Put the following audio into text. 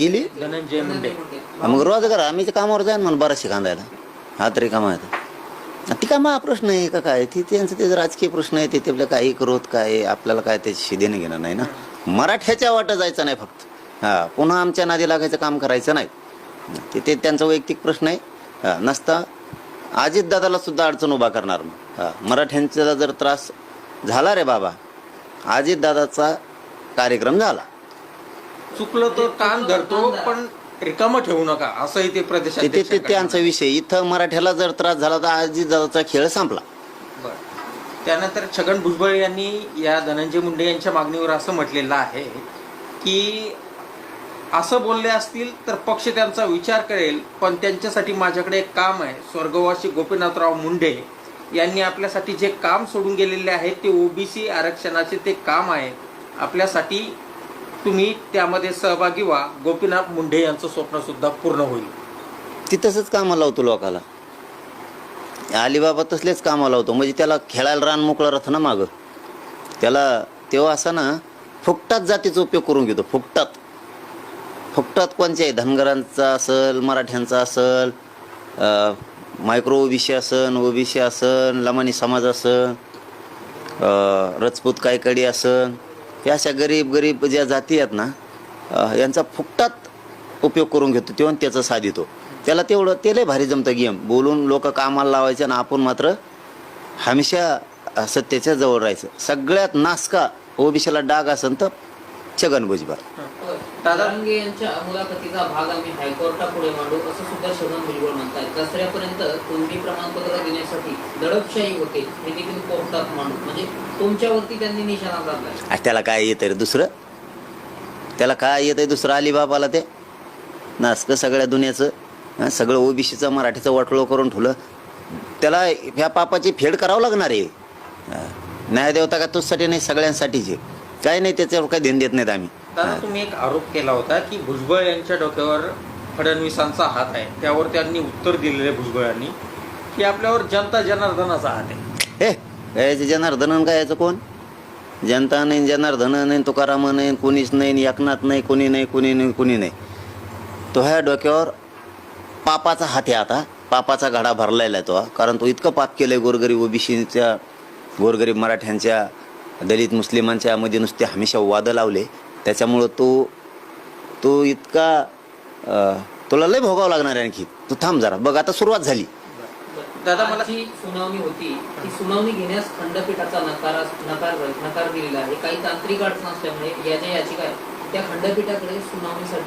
केली धनंजय मुंडे. मग रोजगार आम्ही ते कामावर जाईन म्हणून बराचसे कांदायला हा तरी कामा आहे ती कामा प्रश्न आहे का काय ती त्यांचं ते राजकीय प्रश्न आहे ते आपल्या काही करोत काय आपल्याला काय त्याची देणं घेणं नाही ना. मराठ्याच्या वाटं जायचं नाही फक्त पुन्हा आमच्या नादी लागायचं काम करायचं नाही ते त्यांचा वैयक्तिक प्रश्न आहे नसता अजितदादाला सुद्धा अडचण उभा करणार मग मराठ्यांचा जर त्रास झाला रे बाबा अजितदादाचा कार्यक्रम झाला चुकलं तर कान धरतो पण रिकामं ठेवू नका असंही ते प्रदेशाध्यक्ष त्यांचा विषय इथं मराठ्याला जर त्रास झाला तर अजितदादाचा खेळ संपला. त्यानंतर छगन भुजबळ यांनी या धनंजय मुंडे यांच्या मागणीवर असं म्हटलेलं आहे की असं बोलले असतील तर पक्ष त्यांचा विचार करेल पण त्यांच्यासाठी माझ्याकडे एक काम आहे. स्वर्गवासी गोपीनाथराव मुंडे यांनी आपल्यासाठी जे काम सोडून गेलेले आहे ते ओबीसी आरक्षणाचे ते काम आहे. आपल्यासाठी तुम्ही त्यामध्ये सहभागी व्हा. गोपीनाथ मुंडे यांचं स्वप्न सुद्धा पूर्ण होईल. ती तसंच कामाला लावतो लोकाला अलिबाबा तसलेच कामाला लावतो म्हणजे त्याला खेळायला रान मोकळं राहतं ना मागं त्याला तेव्हा असा ना फुकटात जातीचा उपयोग करून घेतो. फुकटात कोणत्याही धनगरांचा असेल मराठ्यांचा असेल मायक्रो ओबीसी असन ओबीसी असन लमानी समाज असन रजपूत कायकडी असन या अशा गरीब ज्या जाती आहेत ना यांचा फुकटात उपयोग करून घेतो तेव्हा त्याचं साधितो. त्याला तेवढं ते लय भारी जमतं गेम बोलून लोक कामाला लावायचे आणि आपण मात्र हमेशा सत्तेच्या जवळ राहायचं. सगळ्यात नासका ओबीसीला डाग असन तर छगन भुजबळ. दादांगे यांच्या मुलाखतीचा भाग आम्ही हायकोर्टापुढे मांडू असं सुद्धा छगन भुजबळ म्हणतात. दसऱ्यापर्यंत तोंडी प्रमाणपत्र देण्यासाठी दडपशाही होते हे देखील कोर्टात मांडू म्हणजे तुमच्यावरती त्यांनी निशाणा साधला. त्याला काय येतंय रे दुसरं त्याला काय येतंय दुसरं अलिबाबाला ते नासकं सगळ्या दुनियाचं सगळं ओबीसीचं मराठीचं वाटोळं करून ठेवलं. त्याला ह्या पापाची फेड करावं लागणार आहे. न्यायदेवता का तुझसाठी नाही सगळ्यांसाठीचे काही नाही त्याच्यावर काही ध्यान देत नाहीत आम्ही. दादा तुम्ही एक आरोप केला होता की भुजबळ यांच्या डोक्यावर फडणवीसांचा हात आहे. त्यावर त्यांनी उत्तर दिलेले भुजबळांनी की आपल्यावर जनता जनार्दनाचा हात आहे. याचं जनार्दन काय याचं कोण जनता नाही जनार्दन नाही तुकाराम नाही कोणीच नाही एकनाथ नाही कोणी नाही तो ह्या डोक्यावर पापाचा हात आहे. आता पापाचा घडा भरलेला आहे तो कारण तो इतकं पाप केलंय गोरगरीब ओबीसीच्या गोरगरीब मराठ्यांच्या दलित मुस्लिमांच्या मध्ये नुसते हमेशा वादं लावले त्याच्यामुळं तो इतका तुला लय भोगावं लागणार आहे. आणखी तू थांब जरा बघ आता सुरुवात झाली. दादा मला सुनावणी होती ती सुनावणी घेण्यास खंडपीठाचा नकार दिलेला आहे. काही तांत्रिक अडचण असल्यामुळे या ज्या याचिका आहेत त्या खंडपीठाकडे सुनावणीसाठी